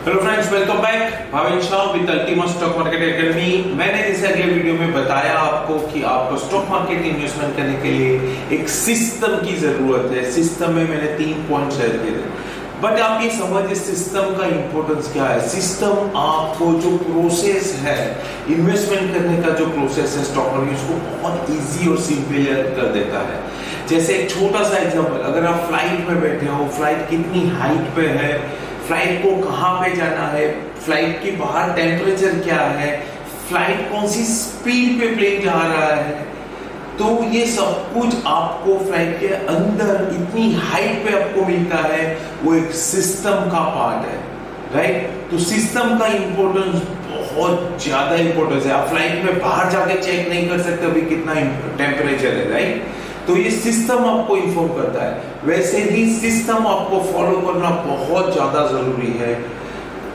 Hello friends, welcome back. Bhavin Shah with Ultima stock market academy. मैंने इस अगले वीडियो में बताया आपको कि आपको स्टॉक मार्केट इन्वेस्टमेंट करने के लिए एक सिस्टम की जरूरत है। सिस्टम में मैंने 3 पॉइंट शेयर किए थे, बट आप ये समझिए सिस्टम का इंपॉर्टेंस क्या है। सिस्टम आपको जो प्रोसेस है, इन्वेस्टमेंट करने का जो प्रोसेस है स्टॉक मार्केट, उसको बहुत इजी और सिंपल कर देता है। जैसे एक छोटा सा एग्जांपल, अगर आप फ्लाइट में बैठे हो, फ्लाइट कितनी हाइट पे है, फ्लाइट को कहाँ पे जाना है, फ्लाइट के बाहर टेम्परेचर क्या है, फ्लाइट कौन सी स्पीड पे प्लेन जा रहा है, तो ये सब कुछ आपको फ्लाइट के अंदर इतनी हाइट पे आपको मिलता है। वो एक सिस्टम का पार्ट है, राइट। तो सिस्टम का इंपॉर्टेंस बहुत ज्यादा इंपॉर्टेंस है। आप फ्लाइट में बाहर जाके चेक नहीं कर सकते अभी कितना टेम्परेचर है, राइट। तो ये सिस्टम आपको इन्फॉर्म करता है। वैसे ही सिस्टम आपको फॉलो करना बहुत ज्यादा जरूरी है।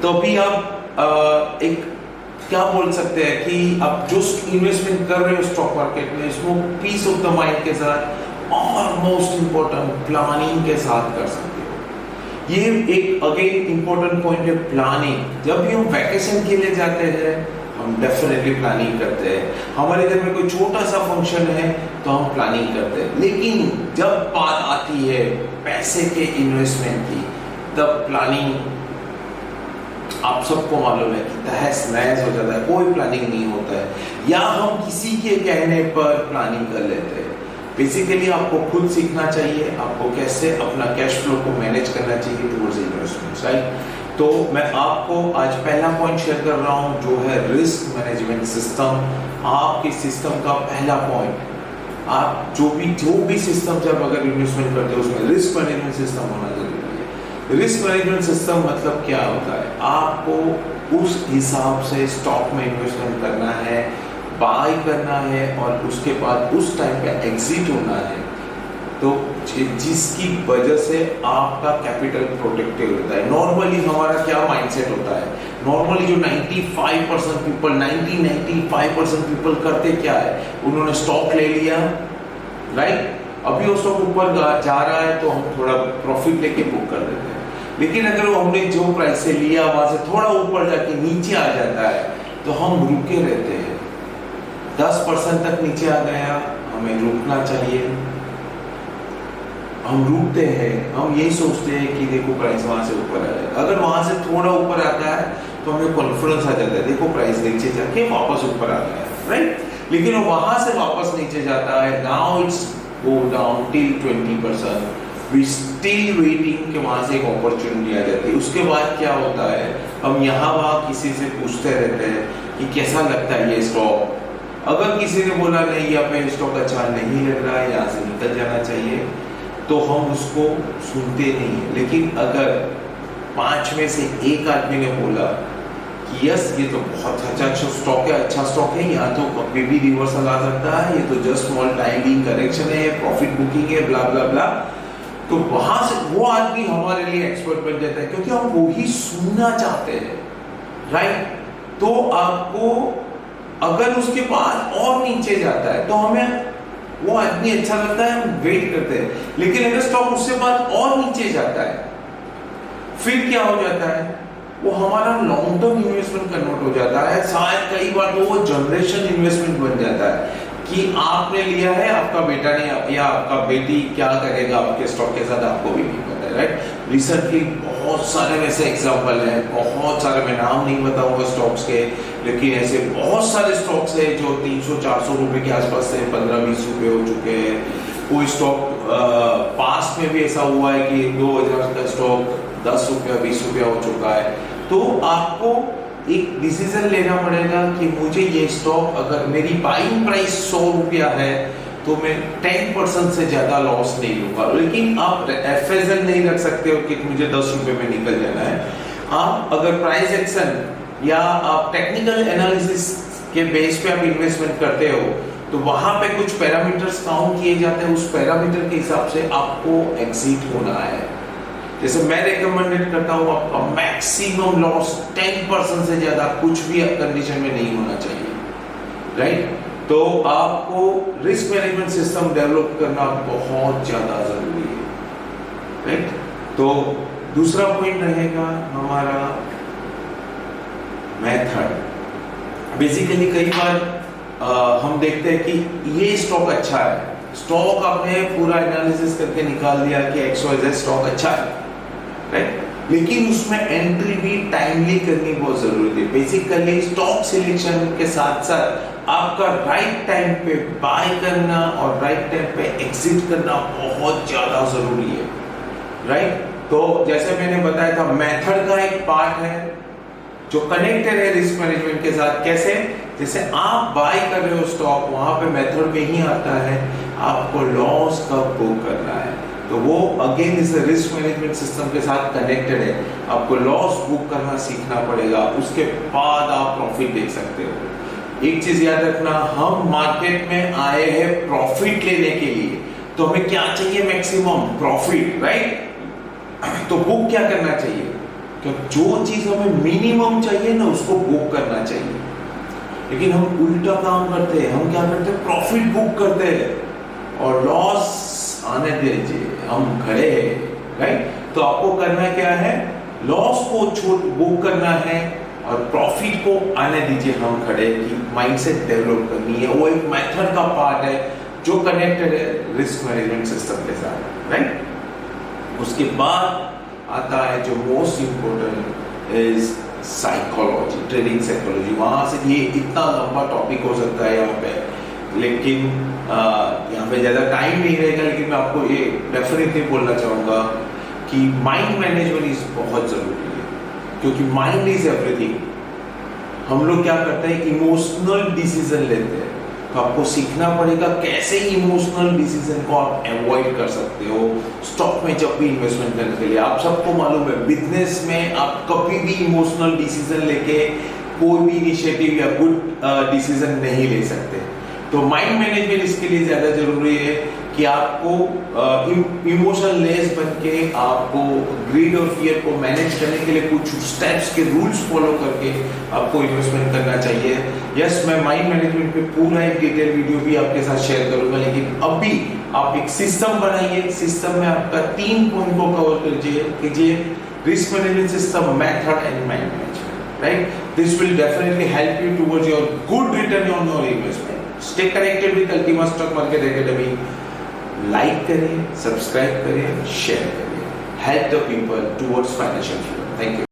तो अभी आप एक क्या बोल सकते हैं कि आप जो इन्वेस्टमेंट कर रहे हो स्टॉक मार्केट में, इसको पीस ऑफ द माइंड के साथ और मोस्ट इंपॉर्टेंट प्लानिंग के साथ कर सकते हो। ये एक अगेन इंपॉर्टेंट पॉइंट है, प्लानिंग। जब भी हम वैकेशन के लिए जाते हैं हम डेफिनेटली प्लानिंग करते हैं। हमारे घर में कोई छोटा सा फंक्शन है तो हम प्लानिंग करते हैं, लेकिन जब बात आती है पैसे के इन्वेस्टमेंट की, तब प्लानिंग आप सबको मालूम है कि तहस नहस हो जाता है, कोई प्लानिंग नहीं होता है, या हम किसी के कहने पर प्लानिंग कर लेते हैं। बेसिकली आपको खुद सीखना चाहिए, आपको कैसे अपना कैश फ्लो को मैनेज करना चाहिए टुवर्ड्स इन्वेस्टमेंट, राइट। तो मैं आपको आज पहला पॉइंट शेयर कर रहा हूं जो है रिस्क मैनेजमेंट सिस्टम। आपके सिस्टम का पहला पॉइंट, आप जो भी सिस्टम जब अगर इन्वेस्टमेंट करते हो उसमें रिस्क मैनेजमेंट सिस्टम होना जरूरी है। रिस्क मैनेजमेंट सिस्टम मतलब क्या होता है, आपको उस हिसाब से स्टॉक में इन्वेस्टमेंट करना है, बाय करना है और उसके बाद उस टाइम पे एग्जिट होना है, तो जिसकी वजह से आपका कैपिटल प्रोटेक्टेड होता है। नॉर्मली हमारा क्या माइंडसेट होता है, नॉर्मली जो 95% पीपल 95% पीपल करते क्या है, उन्होंने स्टॉक ले लिया, राइट। अभी वो स्टॉक ऊपर जा रहा है तो हम थोड़ा प्रॉफिट लेके बुक कर देते हैं। लेकिन अगर हमने जो प्राइस से लिया वहां से थोड़ा ऊपर जाके नीचे आ जाता है तो हम रुके रहते हैं। 10% तक नीचे आ गया, हमें रुकना चाहिए। हम रुकते हैं, हम यही सोचते हैं कि देखो प्राइस वहां से ऊपर आ जाएगा। अगर वहां से थोड़ा ऊपर आता है तो हमें कॉन्फिडेंस आ जाता है, देखो प्राइस नीचे जाके वापस ऊपर आ गया, राइट। लेकिन वहां से वापस नीचे जाता है, now it's go down till 20%, we still waiting कि वहां से एक अपॉर्चुनिटी आ जाती है। उसके बाद क्या होता है, हम यहाँ वहां किसी से पूछते रहते हैं कि कैसा लगता है ये स्टॉक। अगर किसी ने बोला नहीं यहाँ पे स्टॉक अच्छा नहीं लग रहा है, यहाँ से निकल जाना चाहिए, तो हम उसको सुनते नहीं है। लेकिन अगर 5 में से 1 आदमी ने बोला कि यस ये तो बहुत अच्छा स्टॉक है, अच्छा स्टॉक है, यहाँ तो कभी भी रिवर्सल आ सकता है, ये तो जस्ट स्मॉल टाइमिंग करेक्शन है, प्रॉफिट बुकिंग है, ब्ला ब्ला ब्ला, तो वहां से वो आदमी हमारे लिए एक्सपर्ट बन जाता है, क्योंकि हम वो ही सुनना चाहते हैं, राइट। तो आपको अगर उसके बाद और नीचे जाता है तो हमें वो आदमी अच्छा लगता है, हम वेट करते हैं। लेकिन अगर स्टॉक उससे बाद और नीचे जाता है फिर क्या हो जाता है, वो हमारा लॉन्ग टर्म इन्वेस्टमेंट कन्वर्ट हो जाता है। शायद कई बार तो वो जनरेशन इन्वेस्टमेंट बन जाता है कि आपने लिया है, आपका बेटा ने या आपका बेटी क्या करेगा आपके स्टॉक के साथ आपको भी नहीं पता है, राइट। रिसेंटली बहुत सारे वैसे एग्जांपल हैं, बहुत सारे, मैं नाम नहीं बताऊंगा स्टॉक्स के, लेकिन ऐसे बहुत सारे स्टॉक्स हैं जो 300-400 रुपए के आसपास से 15-20 रुपए हो चुके हैं। कोई स्टॉक पास्ट में भी ऐसा हुआ है कि 2000 का स्टॉक 10 रुपया 20 रुपया हो चुका है। तो आपको एक डिसीजन लेना पड़ेगा कि मुझे ये स्टॉक, अगर मेरी बाइंग प्राइस 100 रुपया है तो मैं 10% से ज्यादा लॉस नहीं लूंगा। लेकिन आप एफएसएल नहीं रख सकते हो कि मुझे 10 रुपए में निकल जाना है। आप अगर प्राइस एक्शन या आप टेक्निकल एनालिसिस के बेस पे आप इन्वेस्टमेंट करते हो तो वहां पे कुछ पैरामीटर्स काउंट किए जाते हैं, उस पैरामीटर के हिसाब से आपको एग्जिट होना है। जैसे मैं रिकमेंडेड करता हूँ आपका मैक्सिमम लॉस 10% से ज्यादा कुछ भी कंडीशन में नहीं होना चाहिए, राइट। तो आपको रिस्क मैनेजमेंट सिस्टम डेवलप करना बहुत ज्यादा जरूरी है, राइट। तो दूसरा पॉइंट रहेगा हमारा मेथड। बेसिकली कई बार हम देखते हैं कि ये स्टॉक अच्छा है, स्टॉक आपने पूरा एनालिसिस करके निकाल दिया कि XYZ स्टॉक अच्छा है, राइट, लेकिन उसमें एंट्री भी टाइमली करनी बहुत जरूरी है। बेसिकली स्टॉक सिलेक्शन के साथ साथ आपका राइट टाइम पे बाय करना और राइट टाइम पे एग्जिट करना बहुत ज्यादा जरूरी है, राइट। तो जैसे मैंने बताया था, मेथड का एक पार्ट है जो कनेक्टेड है रिस्क मैनेजमेंट के साथ। कैसे? जैसे आप बाय कर रहे हो स्टॉक, वहां पे मेथड में ही आता है आपको लॉस कब बुक करना है, तो वो अगेन इस रिस्क मैनेजमेंट सिस्टम के साथ कनेक्टेड है। आपको लॉस बुक करना सीखना पड़ेगा, उसके बाद आप प्रॉफिट देख सकते हो। एक चीज याद रखना, हम मार्केट में आए हैं प्रॉफिट लेने के लिए, तो हमें क्या चाहिए? Maximum profit, right. तो बुक क्या करना चाहिए? क्योंकि जो चीज हमें मिनिमम चाहिए ना, उसको बुक करना चाहिए। लेकिन हम उल्टा काम करते हैं, हम क्या करते हैं? प्रॉफिट बुक करते हैं और लॉस आने दीजिए, हम खड़े हैं, राइट। तो आपको करना क्या है? लॉस को बुक करना है और प्रॉफिट को आने दीजिए, हम खड़े की माइंडसेट डेवलप करनी है। वो एक मेथड का पार्ट है जो कनेक्टेड है रिस्क मैनेजमेंट सिस्टम के साथ, राइट। उसके बाद आता है जो most important is psychology, trading psychology. वहां से ये इतना लंबा टॉपिक हो सकता है यहाँ पे, लेकिन यहाँ पे ज्यादा टाइम नहीं रहेगा। लेकिन मैं आपको ये डेफिनेटली बोलना चाहूंगा कि माइंड मैनेजमेंट इज बहुत जरूरी है, क्योंकि माइंड इज एवरीथिंग। हम लोग क्या करते हैं? इमोशनल डिसीजन लेते हैं, तो आपको सीखना पड़ेगा कैसे इमोशनल डिसीजन को आप अवॉइड कर सकते हो स्टॉक में जब भी इन्वेस्टमेंट करने के लिए। आप सबको मालूम है, बिजनेस में आप कभी भी इमोशनल डिसीजन लेके कोई भी इनिशिएटिव या गुड डिसीजन नहीं ले सकते। तो माइंड मैनेजमेंट इसके लिए ज्यादा जरूरी है कि आपको इमोशनल लेस बन के आपको ग्रीड और फियर को मैनेज करने के लिए कुछ स्टेप्स के रूल्स फॉलो करके आपको इन्वेस्टमेंट करना चाहिए। यस, मैं माइंड मैनेजमेंट पे पूरा एक डिटेल वीडियो भी आपके साथ शेयर करूंगा, लेकिन अभी आप एक सिस्टम बनाइए। सिस्टम में आपका 3 पॉइंट को कवर कीजिए, risk management system, method and mind management, right. This will definitely help you towards your good return on your investment. Stay connected with Ultima stock market academy. Like करिए, subscribe करिए, share करिए। Help the people towards financial freedom. Thank you.